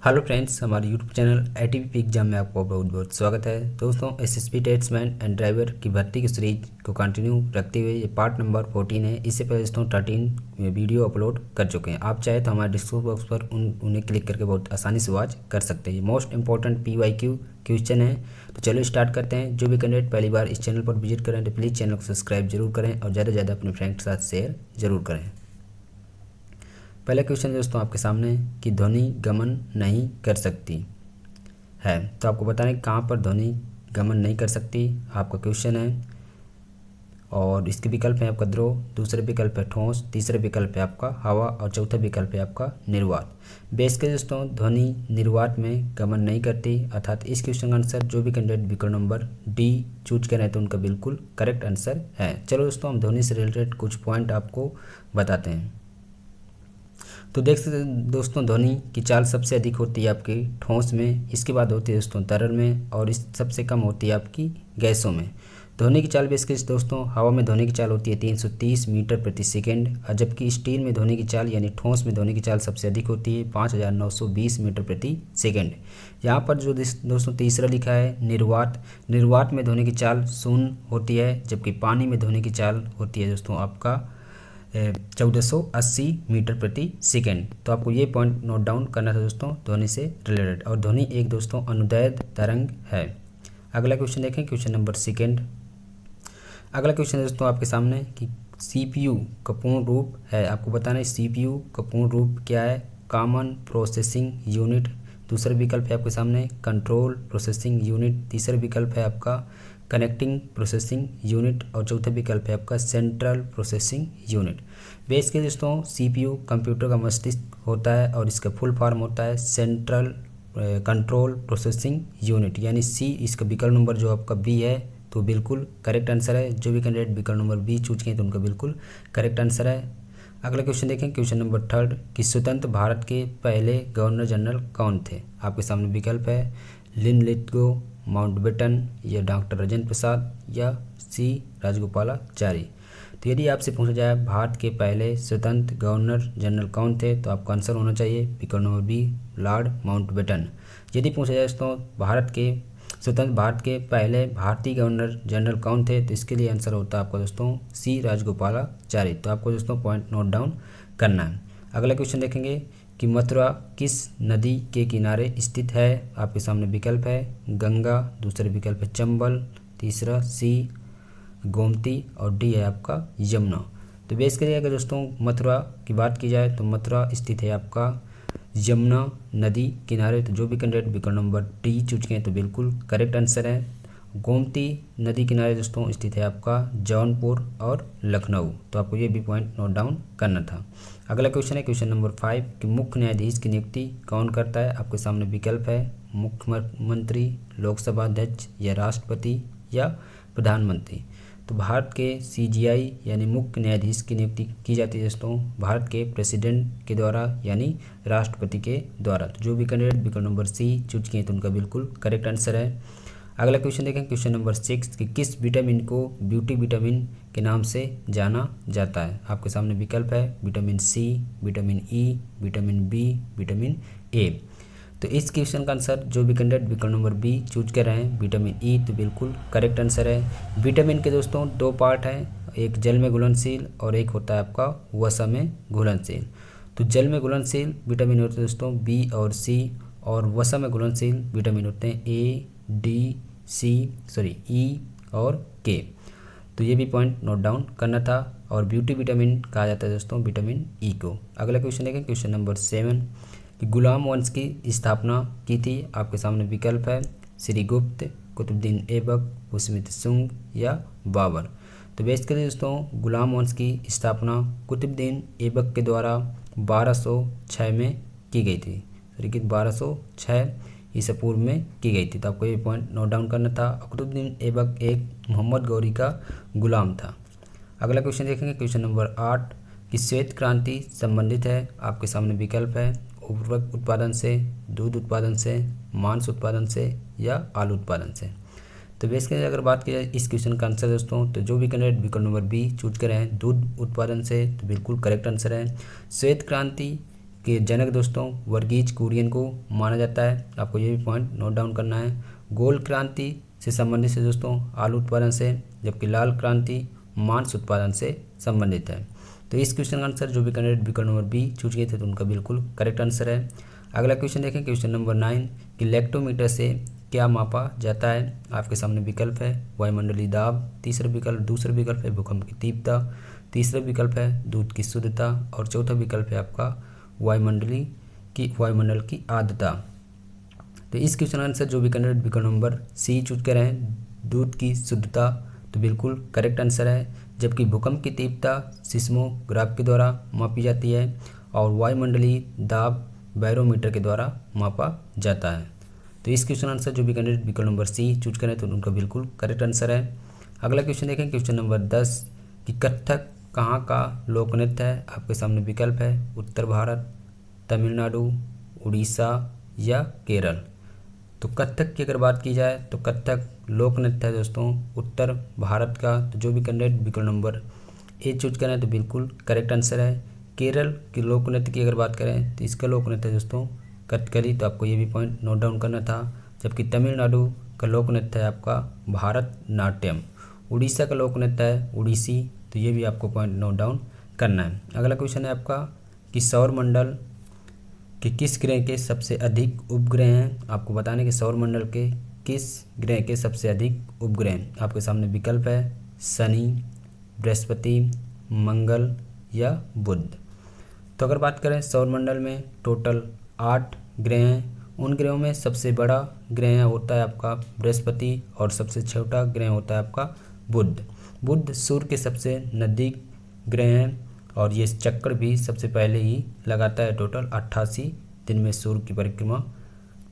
Hello friends, हमारे YouTube channel ITBP exam में आपको बहुत बहुत स्वागत है। दोस्तों, SSB टेट्समैन एंड ड्राइवर की भर्ती की सीरीज को कंटिन्यू रखते हुए ये पार्ट नंबर 14 है। इससे पहले दोस्तों 13 वीडियो अपलोड कर चुके हैं। आप चाहे तो हमारे डिस्क्रिप्शन बॉक्स पर उन्हें क्लिक करके बहुत आसानी से वॉच कर सकते हैं। ये मोस्ट इंपॉर्टेंट PYQ क्वेश्चन है। तो चलिए स्टार्ट करते हैं। जो भी कैंडिडेट पहली बार इस चैनल पर विजिट करें तो प्लीज़ चैनल को सब्सक्राइब जरूर करें और ज़्यादा से ज़्यादा अपने फ्रेंड के साथ शेयर जरूर करें। पहला क्वेश्चन दोस्तों आपके सामने कि ध्वनि गमन नहीं कर सकती है। तो आपको बताना है कहाँ पर ध्वनि गमन नहीं कर सकती आपका क्वेश्चन है। और इसके विकल्प है आपका द्रव, दूसरे विकल्प है ठोस, तीसरे विकल्प है आपका हवा और चौथा विकल्प है आपका निर्वात। बेस के दोस्तों ध्वनि निर्वात में गमन नहीं करती, अर्थात इस क्वेश्चन का आंसर जो भी कैंडिडेट विकल्प नंबर डी चूज करें तो उनका बिल्कुल करेक्ट आंसर है। चलो दोस्तों हम ध्वनि से रिलेटेड कुछ पॉइंट आपको बताते हैं। तो देख सकते हैं दोस्तों ध्वनि की चाल सबसे अधिक होती है आपकी ठोस में, इसके बाद होती है दोस्तों तरल में और इस सबसे कम होती है आपकी गैसों में। ध्वनि की चाल बेस दोस्तों हवा में ध्वनि की चाल होती है 330 मीटर प्रति सेकेंड, और जबकि स्टील में ध्वनि की चाल यानी ठोस में ध्वनि की चाल सबसे अधिक होती है 5920 मीटर प्रति सेकेंड। यहाँ पर जो दोस्तों तीसरा लिखा है निर्वात, निर्वात में ध्वनि की चाल शून्य होती है, जबकि पानी में ध्वनि की चाल होती है दोस्तों आपका 1480 मीटर प्रति सेकेंड। तो आपको ये पॉइंट नोट डाउन करना था दोस्तों ध्वनि से रिलेटेड। और ध्वनि एक दोस्तों अनुदैर्ध्य तरंग है। अगला क्वेश्चन देखें, क्वेश्चन नंबर सेकेंड। अगला क्वेश्चन दोस्तों आपके सामने कि CPU का पूर्ण रूप है। आपको बताना है CPU का पूर्ण रूप क्या है। कॉमन प्रोसेसिंग यूनिट, दूसरा विकल्प है आपके सामने कंट्रोल प्रोसेसिंग यूनिट, तीसरा विकल्प है आपका कनेक्टिंग प्रोसेसिंग यूनिट और चौथा विकल्प है आपका सेंट्रल प्रोसेसिंग यूनिट। बेस के दोस्तों CPU कंप्यूटर का मस्तिष्क होता है और इसका फुल फॉर्म होता है सेंट्रल कंट्रोल प्रोसेसिंग यूनिट, यानी C इसका विकल्प नंबर जो आपका B है तो बिल्कुल करेक्ट आंसर है। जो भी कैंडिडेट विकल्प नंबर B चूज किए तो उनका बिल्कुल करेक्ट आंसर है। अगला क्वेश्चन देखें, क्वेश्चन नंबर थर्ड कि स्वतंत्र भारत के पहले गवर्नर जनरल कौन थे। आपके सामने विकल्प है लिनलिथगो, माउंटबेटन या डॉक्टर राजेंद्र प्रसाद या C राजगोपालाचारी। तो यदि आपसे पूछा जाए भारत के पहले स्वतंत्र गवर्नर जनरल कौन थे तो आपका आंसर होना चाहिए विकल्प नंबर B लॉर्ड माउंटबेटन। यदि पूछा जाए दोस्तों स्वतंत्र भारत के पहले भारतीय गवर्नर जनरल कौन थे तो इसके लिए आंसर होता है आपका दोस्तों C राजगोपालाचारी। तो आपको दोस्तों पॉइंट नोट डाउन करना है। अगला क्वेश्चन देखेंगे कि मथुरा किस नदी के किनारे स्थित है। आपके सामने विकल्प है गंगा, दूसरा विकल्प है चंबल, तीसरा C गोमती और D है आपका यमुना। तो बेस करिए अगर दोस्तों मथुरा की बात की जाए तो मथुरा स्थित है आपका यमुना नदी किनारे। तो जो भी कैंडिडेट विकल्प नंबर D चूज किए तो बिल्कुल करेक्ट आंसर है। गोमती नदी किनारे दोस्तों स्थित है आपका जौनपुर और लखनऊ। तो आपको ये भी पॉइंट नोट डाउन करना था। अगला क्वेश्चन है क्वेश्चन नंबर 5 कि मुख्य न्यायाधीश की नियुक्ति कौन करता है। आपके सामने विकल्प है मुख्यमंत्री, लोकसभा अध्यक्ष या राष्ट्रपति या प्रधानमंत्री। तो भारत के CJI यानी मुख्य न्यायाधीश की नियुक्ति की जाती है दोस्तों भारत के प्रेसिडेंट के द्वारा यानी राष्ट्रपति के द्वारा। तो जो भी कैंडिडेट विकल्प नंबर C चूज किए तो उनका बिल्कुल करेक्ट आंसर है। अगला क्वेश्चन देखें, क्वेश्चन नंबर 6 कि किस विटामिन को ब्यूटी विटामिन के नाम से जाना जाता है। आपके सामने विकल्प है vitamin C, vitamin E, vitamin B, vitamin A। तो इस क्वेश्चन का आंसर जो भी कैंडिडेट विकल्प नंबर B चूज कर रहे हैं विटामिन E तो बिल्कुल करेक्ट आंसर है। विटामिन के दोस्तों दो पार्ट हैं, एक जल में घुलनशील और एक होता है आपका वसा में घुलनशील। तो जल में घुलनशील विटामिन होते हैं दोस्तों B और C, और वसा में घुलनशील विटामिन होते हैं E और K। तो ये भी पॉइंट नोट डाउन करना था। और ब्यूटी विटामिन कहा जाता है दोस्तों विटामिन E को। अगला क्वेश्चन देखें, क्वेश्चन नंबर 7 कि गुलाम वंश की स्थापना की थी। आपके सामने विकल्प है श्रीगुप्त, कुतुबुद्दीन ऐबक, हुस्मित सुंग या बाबर। तो बेस करिए दोस्तों गुलाम वंश की स्थापना कुतुबुद्दीन ऐबक के द्वारा 1206 में की गई थी। कि 1206 ईसा पूर्व में की गई थी। तो आपको ये पॉइंट नोट डाउन करना था। कुतुबुद्दीन ऐबक एक मोहम्मद गौरी का गुलाम था। अगला क्वेश्चन देखेंगे, क्वेश्चन नंबर 8 कि श्वेत क्रांति संबंधित है। आपके सामने विकल्प है उर्वरक उत्पादन से, दूध उत्पादन से, मांस उत्पादन से या आलू उत्पादन से। तो बेसिकली अगर बात की जाए इस क्वेश्चन का आंसर दोस्तों तो जो भी कैंडिडेट विकल्प नंबर B चूज करें हैं दूध उत्पादन से तो बिल्कुल करेक्ट आंसर है। श्वेत क्रांति के जनक दोस्तों वर्गीज कुरियन को माना जाता है। आपको ये भी पॉइंट नोट डाउन करना है। गोल क्रांति से संबंधित है दोस्तों आलू उत्पादन से, जबकि लाल क्रांति मांस उत्पादन से संबंधित है। तो इस क्वेश्चन का आंसर जो भी कैंडिडेट विकल्प नंबर बी चूज किए थे तो उनका बिल्कुल करेक्ट आंसर है। अगला क्वेश्चन देखें, क्वेश्चन नंबर 9 कि लेक्टोमीटर से क्या मापा जाता है। आपके सामने विकल्प है वायुमंडलीय दाब, दूसरा विकल्प है भूकंप की तीव्रता, तीसरा विकल्प है दूध की शुद्धता और चौथा विकल्प है आपका वायुमंडल की आर्द्रता। तो इस क्वेश्चन आंसर जो भी कैंडिडेट विकल्प नंबर सी चूज कर रहे हैं दूध की शुद्धता, तो बिल्कुल करेक्ट आंसर है। जबकि भूकंप की तीव्रता सिस्मोग्राफ के द्वारा मापी जाती है और वायुमंडलीय दाब बैरोमीटर के द्वारा मापा जाता है। तो इस क्वेश्चन आंसर जो भी कैंडिडेट विकल्प नंबर सी चूज करें तो उनका बिल्कुल करेक्ट आंसर है। अगला क्वेश्चन देखें, क्वेश्चन नंबर 10 कि कथक कहाँ का लोक नृत्य है। आपके सामने विकल्प है उत्तर भारत, तमिलनाडु, उड़ीसा या केरल। तो कथक की अगर बात की जाए तो कथक लोक नृत्य है दोस्तों उत्तर भारत का। तो जो भी कैंडिडेट विकल्प नंबर ए चूज करें तो बिल्कुल करेक्ट आंसर है। केरल की लोक नृत्य की अगर बात करें तो इसका लोक नृत्य है दोस्तों कथकली, तो आपको ये भी पॉइंट नोट डाउन करना था। जबकि तमिलनाडु का लोक नृत्य है आपका भारतनाट्यम, उड़ीसा का लोक नृत्य है उड़ीसी, तो ये भी आपको पॉइंट नोट डाउन करना है। अगला क्वेश्चन है आपका कि सौरमंडल के किस ग्रह के सबसे अधिक उपग्रह हैं। आपको बताने कि सौरमंडल के किस ग्रह के सबसे अधिक उपग्रह। आपके सामने विकल्प है शनि, बृहस्पति, मंगल या बुध। तो अगर बात करें सौरमंडल में टोटल 8 ग्रह हैं। उन ग्रहों में सबसे बड़ा ग्रह होता है आपका बृहस्पति और सबसे छोटा ग्रह होता है आपका बुध। बुध सूर्य के सबसे नज़दीक ग्रह हैं और ये चक्कर भी सबसे पहले ही लगाता है। टोटल 88 दिन में सूर्य की परिक्रमा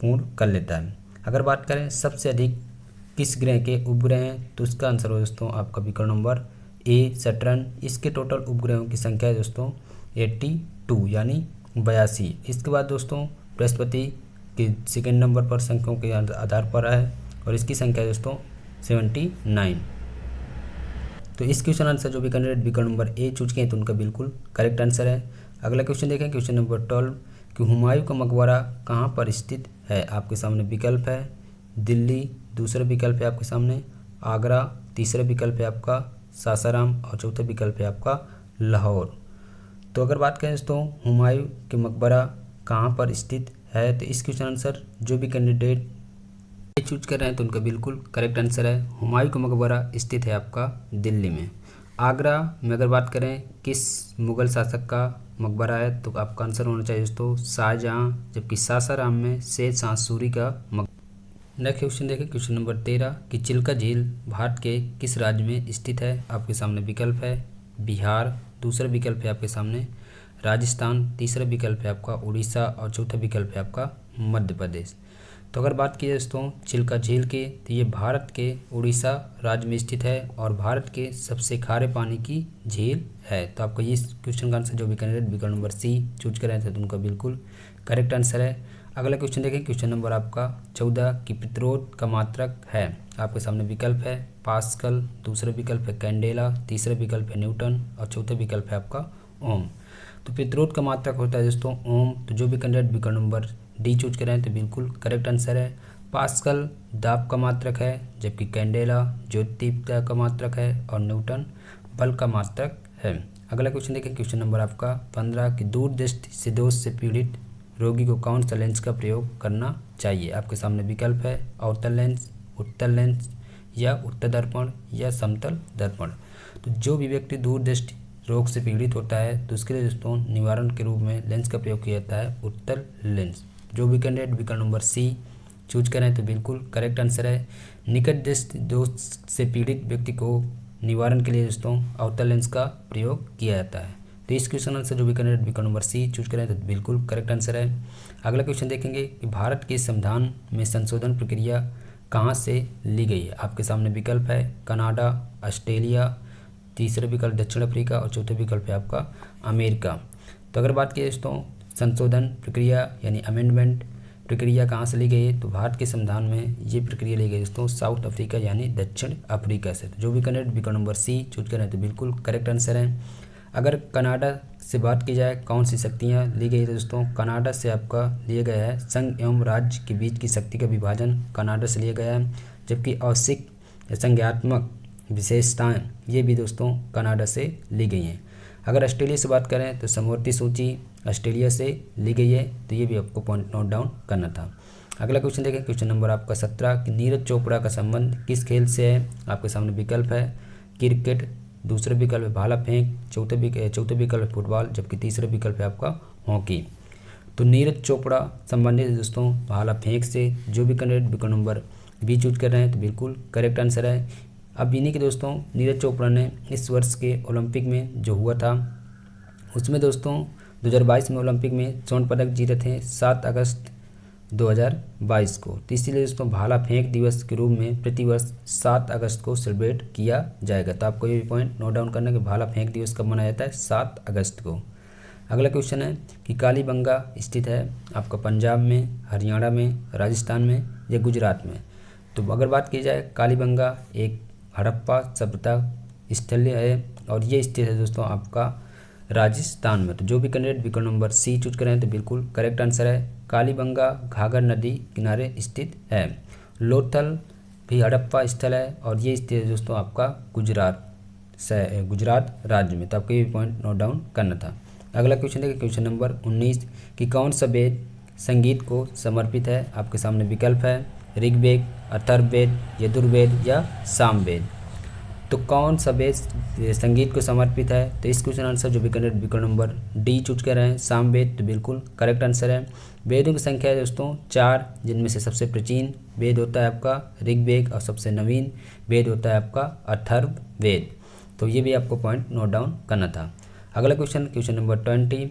पूर्ण कर लेता है। अगर बात करें सबसे अधिक किस ग्रह के उपग्रह हैं तो उसका आंसर हो दोस्तों आपका विकल्प नंबर ए सैटर्न। इसके टोटल उपग्रहों की संख्या है दोस्तों 82 यानी 82। इसके बाद दोस्तों बृहस्पति के सेकेंड नंबर पर संख्याओं के आधार पर है और इसकी संख्या है दोस्तों 79। तो इस क्वेश्चन आंसर जो भी कैंडिडेट विकल्प नंबर ए चूज किए तो उनका बिल्कुल करेक्ट आंसर है। अगला क्वेश्चन देखें, क्वेश्चन नंबर 12 कि हुमायूं का मकबरा कहाँ पर स्थित है। आपके सामने विकल्प है दिल्ली, दूसरा विकल्प है आपके सामने आगरा, तीसरा विकल्प है आपका सासाराम और चौथा विकल्प है आपका लाहौर। तो अगर बात करें दोस्तों हुमायूं के मकबरा कहाँ पर स्थित है तो इस क्वेश्चन आंसर जो भी कैंडिडेट चूज कर रहे हैं तो उनका बिल्कुल करेक्ट आंसर है। हुमायूं का मकबरा स्थित है आपका दिल्ली में। आगरा में अगर बात करें किस मुग़ल शासक का मकबरा है तो आपका आंसर होना चाहिए दोस्तों शाहजहाँ, जबकि सासाराम में शेर शाह सूरी का नेक्स्ट क्वेश्चन देखें, क्वेश्चन नंबर 13 कि चिल्का झील भारत के किस राज्य में स्थित है। आपके सामने विकल्प है बिहार, दूसरा विकल्प है आपके सामने राजस्थान, तीसरा विकल्प है आपका उड़ीसा और चौथा विकल्प है आपका मध्य प्रदेश। तो अगर बात की जाए दोस्तों चिल्का झील के तो ये भारत के उड़ीसा राज्य में स्थित है और भारत के सबसे खारे पानी की झील है। तो आपका ये क्वेश्चन का आंसर जो भी कैंडिडेट विकल्प नंबर सी चूज कर रहे थे तो उनका बिल्कुल करेक्ट आंसर है। अगला क्वेश्चन देखें, क्वेश्चन नंबर आपका 14 की प्रतिरोध का मात्रक है। आपके सामने विकल्प है पास्कल, दूसरा विकल्प है कैंडेला, तीसरा विकल्प है न्यूटन और चौथा विकल्प है आपका ओम। तो प्रतिरोध का मात्रक होता है दोस्तों ओम। तो जो भी कैंडिडेट विकल्प नंबर डी चूज करें तो बिल्कुल करेक्ट आंसर है। पास्कल दाब का मात्रक है, जबकि कैंडेला ज्योतितीव्रता का मात्रक है और न्यूटन बल का मात्रक है। अगला क्वेश्चन देखें, क्वेश्चन नंबर आपका 15 कि दूरदृष्टि से दोष से पीड़ित रोगी को कौन सा लेंस का प्रयोग करना चाहिए। आपके सामने विकल्प है अवतल लेंस, उत्तल लेंस या उत्तल दर्पण या समतल दर्पण। तो जो भी व्यक्ति दूरदृष्टि रोग से पीड़ित होता है तो उसके लिए दोस्तों निवारण के रूप में लेंस का प्रयोग किया जाता है उत्तल लेंस। जो भी कैंडिडेट विकल्प नंबर सी चूज करें तो बिल्कुल करेक्ट आंसर है। निकट दृष्टि दोष से पीड़ित व्यक्ति को निवारण के लिए दोस्तों अवतल लेंस का प्रयोग किया जाता है। तो इस क्वेश्चन आंसर जो भी कैंडिडेट विकल्प नंबर सी चूज करें तो बिल्कुल करेक्ट आंसर है। अगला क्वेश्चन देखेंगे कि भारत के संविधान में संशोधन प्रक्रिया कहाँ से ली गई है। आपके सामने विकल्प है कनाडा, ऑस्ट्रेलिया, तीसरा विकल्प दक्षिण अफ्रीका और चौथा विकल्प है आपका अमेरिका। तो अगर बात की दोस्तों संशोधन प्रक्रिया यानी अमेंडमेंट प्रक्रिया कहाँ से ली गई है तो भारत के संविधान में ये प्रक्रिया ली गई दोस्तों साउथ अफ्रीका यानी दक्षिण अफ्रीका से। तो जो भी कैंडिडेट विकल्प नंबर सी चूज करें तो बिल्कुल करेक्ट आंसर है। अगर कनाडा से बात की जाए कौन सी शक्तियाँ ली गई है दोस्तों, कनाडा से आपका लिया गया है संघ एवं राज्य के बीच की शक्ति का विभाजन कनाडा से लिया गया है, जबकि आवश्यक संज्ञात्मक विशेषताएं ये भी दोस्तों कनाडा से ली गई हैं। अगर ऑस्ट्रेलिया से बात करें तो समवर्ती सूची ऑस्ट्रेलिया से ली गई है, तो ये भी आपको पॉइंट नोट डाउन करना था। अगला क्वेश्चन देखें, क्वेश्चन नंबर आपका 17 कि नीरज चोपड़ा का संबंध किस खेल से है। आपके सामने विकल्प है क्रिकेट, दूसरा विकल्प है भाला फेंक, चौथा विकल्प है फुटबॉल, जबकि तीसरा विकल्प है आपका हॉकी। तो नीरज चोपड़ा संबंधित है दोस्तों भाला फेंक से। जो भी कैंडिडेट विकल्प नंबर बी चूज कर रहे हैं तो बिल्कुल करेक्ट आंसर है। अब इन्हीं के दोस्तों नीरज चोपड़ा ने इस वर्ष के ओलंपिक में जो हुआ था उसमें दोस्तों 2022 में ओलंपिक में स्वर्ण पदक जीते थे 7 अगस्त 2022 को। तो इसीलिए दोस्तों भाला फेंक दिवस के रूप में प्रतिवर्ष 7 अगस्त को सेलिब्रेट किया जाएगा। तो आपको ये भी पॉइंट नोट डाउन करना है कि भाला फेंक दिवस कब मनाया जाता है, 7 अगस्त को। अगला क्वेश्चन है कि कालीबंगा स्थित है आपका पंजाब में, हरियाणा में, राजस्थान में या गुजरात में। तो अगर बात की जाए कालीबंगा एक हड़प्पा सभ्यता स्थल है और ये स्थित है दोस्तों आपका राजस्थान में। तो जो भी कैंडिडेट विकल्प नंबर सी चूज करें तो बिल्कुल करेक्ट आंसर है। कालीबंगा घाघर नदी किनारे स्थित है। लोथल भी हड़प्पा स्थल है और ये स्थित है दोस्तों आपका गुजरात राज्य में। तो आपको ये पॉइंट नोट डाउन करना था। अगला क्वेश्चन देखिए, क्वेश्चन नंबर 19 कि कौन सा वेद संगीत को समर्पित है। आपके सामने विकल्प है ऋग्वेद, अथर्ववेद, यजुर्वेद या सामवेद। तो कौन सा वेद संगीत को समर्पित है। तो इस क्वेश्चन आंसर जो भी कैंडिडेट विकल्प नंबर डी चूज कर रहे हैं सामवेद, तो बिल्कुल करेक्ट आंसर है। वेदों की संख्या है दोस्तों 4, जिनमें से सबसे प्राचीन वेद होता है आपका ऋग्वेद और सबसे नवीन वेद होता है आपका अथर्ववेद। तो ये भी आपको पॉइंट नोट डाउन करना था। अगला क्वेश्चन, क्वेश्चन नंबर 20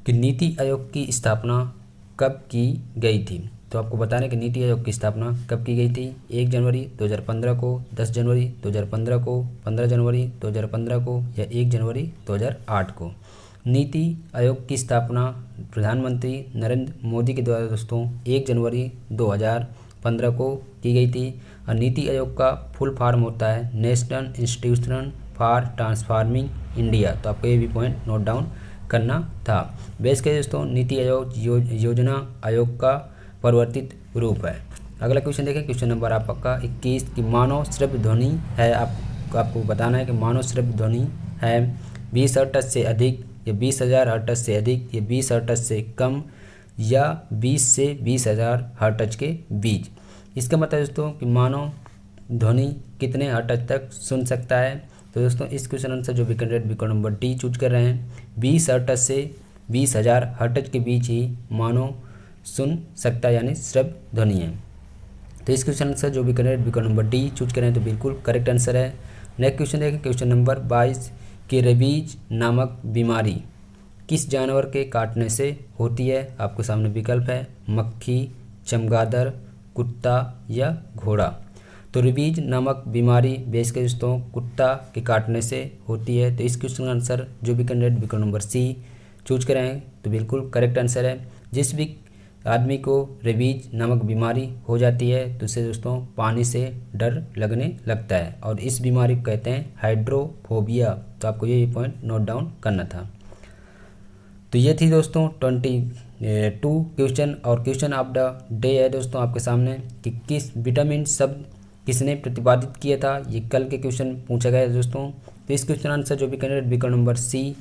कि नीति आयोग की स्थापना कब की गई थी। तो आपको बताना है कि नीति आयोग की स्थापना कब की गई थी। 1 जनवरी 2015 को, 10 जनवरी 2015 को, 15 जनवरी 2015 को या 1 जनवरी 2008 को। नीति आयोग की स्थापना प्रधानमंत्री नरेंद्र मोदी के द्वारा दोस्तों 1 जनवरी 2015 को की गई थी। और नीति आयोग का फुल फॉर्म होता है national institution for transforming India. तो आपको ये भी पॉइंट नोट डाउन करना था। बेस के दोस्तों नीति आयोग योजना आयोग का परिवर्तित रूप है। अगला क्वेश्चन देखें, क्वेश्चन नंबर आपका 21 कि मानव श्रव्य ध्वनि है। आपको बताना है कि मानव श्रव्य ध्वनि है 20 हर्ट्ज से अधिक या 20,000 हर्ट्ज से अधिक या 20 हर्ट्ज से कम या 20 से 20,000 हर्ट्ज के बीच। इसका मतलब दोस्तों कि मानव ध्वनि कितने हर्ट्ज तक सुन सकता है। तो दोस्तों इस क्वेश्चन आंसर जो भी कैंडिडेट विकल्प नंबर डी चूज कर रहे हैं 20 हर्ट्ज से 20,000 हर्ट्ज के बीच ही मानव सुन सकता है, यानी श्रव्य ध्वनि है। तो इस क्वेश्चन आंसर जो भी कैंडिडेट विकल्प नंबर डी चूज करें तो बिल्कुल करेक्ट आंसर है। नेक्स्ट क्वेश्चन देखें, क्वेश्चन नंबर 22 कि रेबीज नामक बीमारी किस जानवर के काटने से होती है। आपके सामने विकल्प है मक्खी, चमगादड़, कुत्ता या घोड़ा। तो रेबीज नामक बीमारी बेस के दोस्तों कुत्ता के काटने से होती है। तो इस क्वेश्चन का आंसर जो भी कैंडिडेट विकल्प नंबर सी चूज करें तो बिल्कुल करेक्ट आंसर है। जिस भी आदमी को रेबीज नामक बीमारी हो जाती है तो उसे दोस्तों पानी से डर लगने लगता है और इस बीमारी को कहते हैं हाइड्रोफोबिया। तो आपको ये पॉइंट नोट डाउन करना था। तो ये थी दोस्तों 22 क्वेश्चन और क्वेश्चन ऑफ द डे है दोस्तों आपके सामने कि किस विटामिन शब्द किसने प्रतिपादित किया था। ये कल के क्वेश्चन पूछा गया है दोस्तों। तो इस क्वेश्चन आंसर जो भी कैंडिडेट विकल्प नंबर सी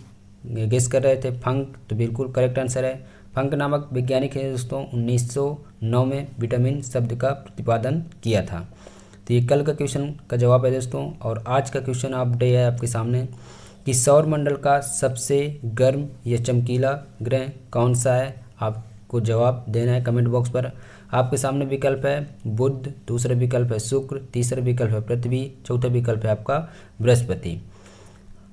गेस कर रहे थे फंक, तो बिल्कुल करेक्ट आंसर है। फंक नामक वैज्ञानिक है दोस्तों 1909 में विटामिन शब्द का प्रतिपादन किया था। तो ये कल का क्वेश्चन का जवाब है दोस्तों। और आज का क्वेश्चन ऑफ डे है आपके सामने कि सौर मंडल का सबसे गर्म या चमकीला ग्रह कौन सा है। आपको जवाब देना है कमेंट बॉक्स पर। आपके सामने विकल्प है बुध, दूसरा विकल्प है शुक्र, तीसरा विकल्प है पृथ्वी, चौथा विकल्प है आपका बृहस्पति।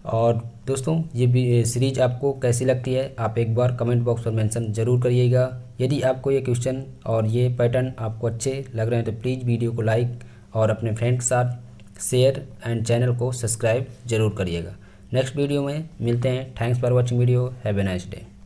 और दोस्तों ये भी सीरीज आपको कैसी लगती है आप एक बार कमेंट बॉक्स पर मेंशन ज़रूर करिएगा। यदि आपको ये क्वेश्चन और ये पैटर्न आपको अच्छे लग रहे हैं तो प्लीज़ वीडियो को लाइक और अपने फ्रेंड के साथ शेयर एंड चैनल को सब्सक्राइब ज़रूर करिएगा। नेक्स्ट वीडियो में मिलते हैं। Thanks for watching video. Have a nice day.